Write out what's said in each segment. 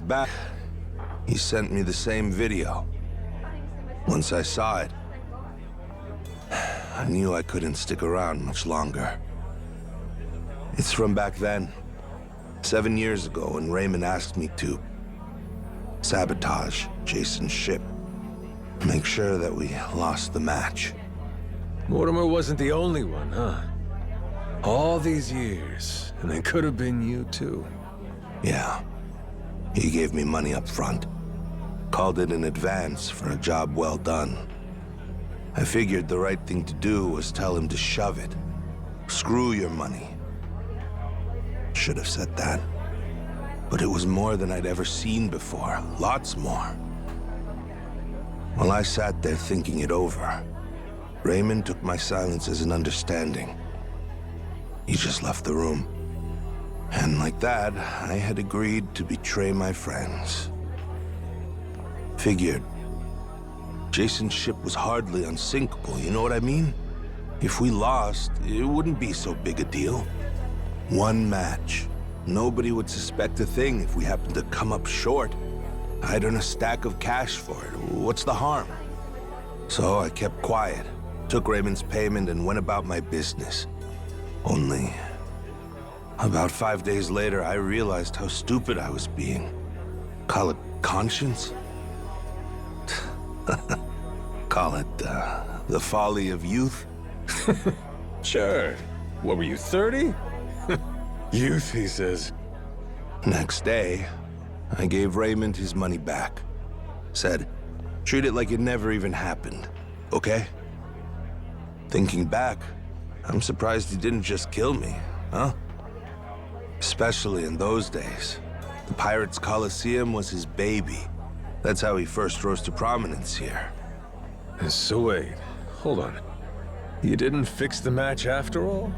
back, he sent me the same video. Once I saw it, I knew I couldn't stick around much longer. It's from back then, 7 years ago, when Raymond asked me to sabotage Jason's ship. Make sure that we lost the match. Mortimer wasn't the only one, huh? All these years, and it could have been you too. Yeah. He gave me money up front. Called it an advance for a job well done. I figured the right thing to do was tell him to shove it. Screw your money. Should have said that. But it was more than I'd ever seen before. Lots more. While I sat there thinking it over, Raymond took my silence as an understanding. He just left the room. And like that, I had agreed to betray my friends. Figured. Jason's ship was hardly unsinkable, you know what I mean? If we lost, it wouldn't be so big a deal. One match. Nobody would suspect a thing if we happened to come up short. I'd earn a stack of cash for it. What's the harm? So I kept quiet, took Raymond's payment, and went about my business. Only, about 5 days later, I realized how stupid I was being. Call it conscience? Call it, the folly of youth? Sure. What were you, 30? Youth, he says. Next day, I gave Raymond his money back. Said, treat it like it never even happened, okay? Thinking back, I'm surprised he didn't just kill me, huh? Especially in those days. The Pirates Coliseum was his baby. That's how he first rose to prominence here. So wait, hold on. You didn't fix the match after all?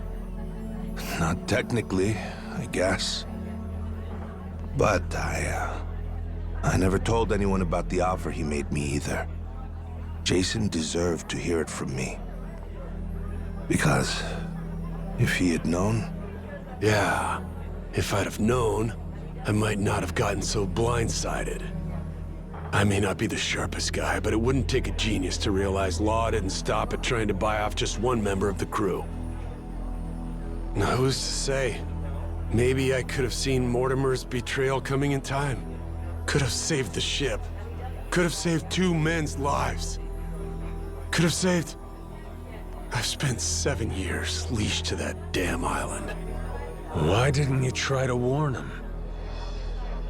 Not technically, I guess. But I never told anyone about the offer he made me either. Jason deserved to hear it from me. Because if he had known... Yeah, if I'd have known, I might not have gotten so blindsided. I may not be the sharpest guy, but it wouldn't take a genius to realize Law didn't stop at trying to buy off just one member of the crew. Now, who's to say? Maybe I could have seen Mortimer's betrayal coming in time. Could have saved the ship. Could have saved 2 men's lives. Could have saved... I've spent 7 years leashed to that damn island. Why didn't you try to warn him?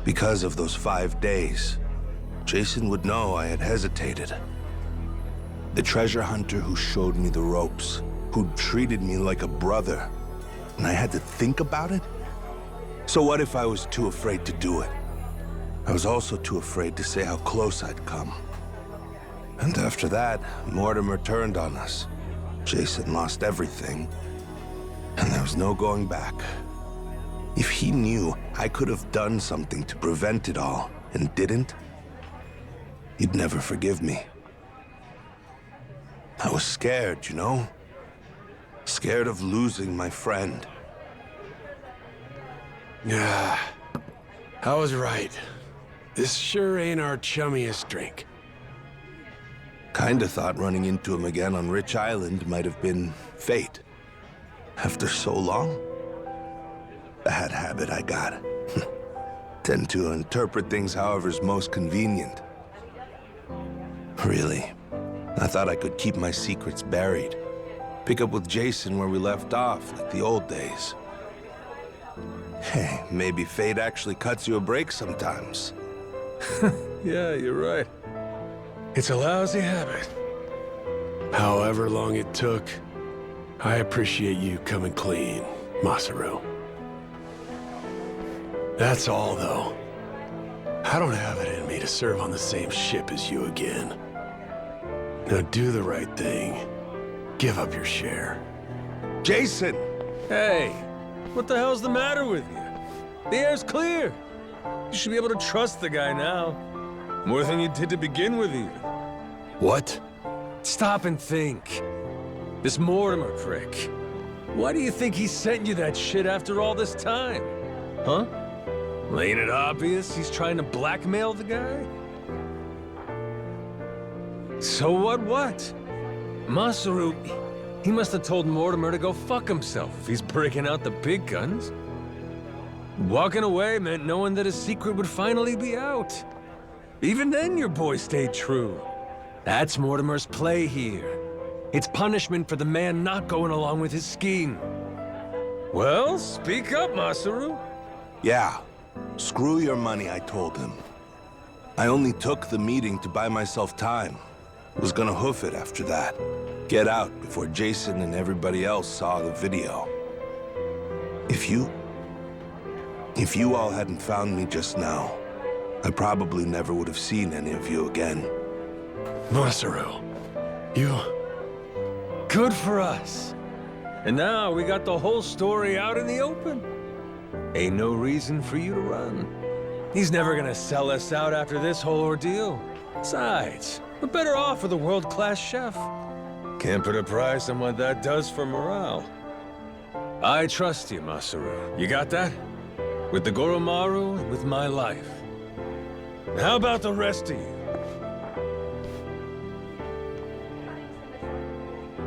Because of those 5 days, Jason would know I had hesitated. The treasure hunter who showed me the ropes, who treated me like a brother, and I had to think about it? So what if I was too afraid to do it? I was also too afraid to say how close I'd come. And after that, Mortimer turned on us. Jason lost everything, and there was no going back. If he knew I could have done something to prevent it all, and didn't, he'd never forgive me. I was scared, you know? Scared of losing my friend. Yeah, I was right. This sure ain't our chummiest drink. Kinda thought running into him again on Rich Island might have been fate. After so long? Bad habit I got. Tend to interpret things however's most convenient. Really, I thought I could keep my secrets buried. Pick up with Jason where we left off, like the old days. Hey, maybe fate actually cuts you a break sometimes. Yeah, you're right. It's a lousy habit. However long it took, I appreciate you coming clean, Masaru. That's all, though. I don't have it in me to serve on the same ship as you again. Now do the right thing. Give up your share. Jason! Hey, what the hell's the matter with you? The air's clear. You should be able to trust the guy now. More than you did to begin with, even. What? Stop and think. This Mortimer prick. Why do you think he sent you that shit after all this time? Huh? Ain't it obvious he's trying to blackmail the guy? So what? Masaru, he must have told Mortimer to go fuck himself if he's breaking out the big guns. Walking away meant knowing that his secret would finally be out. Even then, your boy stayed true. That's Mortimer's play here. It's punishment for the man not going along with his scheme. Well, speak up, Masaru. Yeah, screw your money, I told him. I only took the meeting to buy myself time. Was gonna hoof it after that. Get out before Jason and everybody else saw the video. If you all hadn't found me just now, I probably never would have seen any of you again. Masaru, you... Good for us. And now we got the whole story out in the open. Ain't no reason for you to run. He's never gonna sell us out after this whole ordeal. Besides, we're better off with a world-class chef. Can't put a price on what that does for morale. I trust you, Masaru. You got that? With the Goromaru and with my life. How about the rest of you?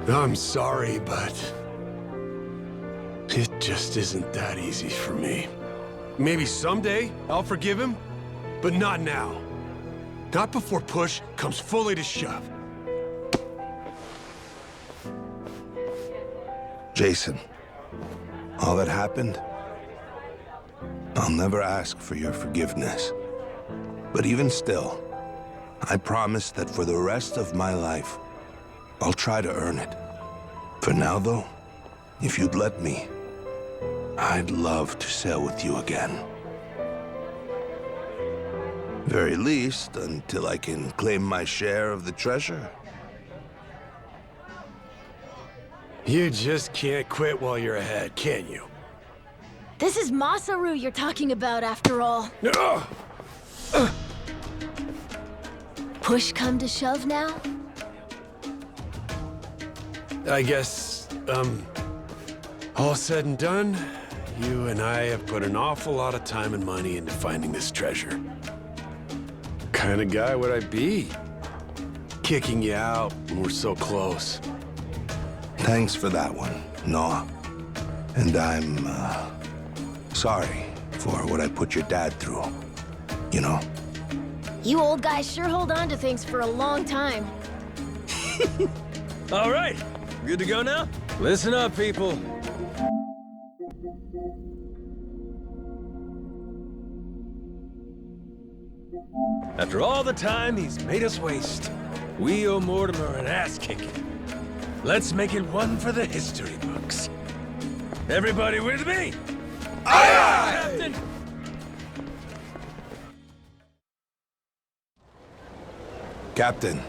I'm sorry, but... it just isn't that easy for me. Maybe someday I'll forgive him, but not now. Not before push comes fully to shove. Jason, all that happened, I'll never ask for your forgiveness. But even still, I promise that for the rest of my life, I'll try to earn it. For now, though, if you'd let me, I'd love to sail with you again. Very least, until I can claim my share of the treasure. You just can't quit while you're ahead, can you? This is Masaru you're talking about, after all. Push come to shove now? I guess, all said and done, you and I have put an awful lot of time and money into finding this treasure. What kind of guy would I be? Kicking you out when we're so close. Thanks for that one, Noah. And I'm, sorry for what I put your dad through. You know? You old guys sure hold on to things for a long time. All right, good to go now? Listen up, people. After all the time he's made us waste, we owe Mortimer an ass-kicking. Let's make it one for the history books. Everybody with me? Aye, aye! Captain! Captain,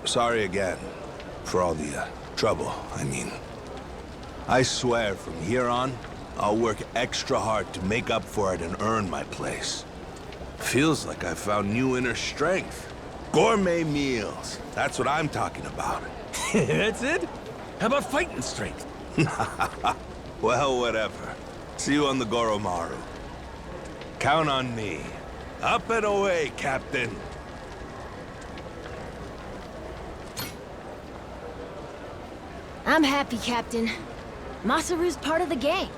sorry again for all the trouble, I mean. I swear from here on, I'll work extra hard to make up for it and earn my place. Feels like I found new inner strength. Gourmet meals, that's what I'm talking about. That's it? How about fighting strength? Well, whatever. See you on the Goromaru. Count on me. Up and away, Captain. I'm happy, Captain. Masaru's part of the gang.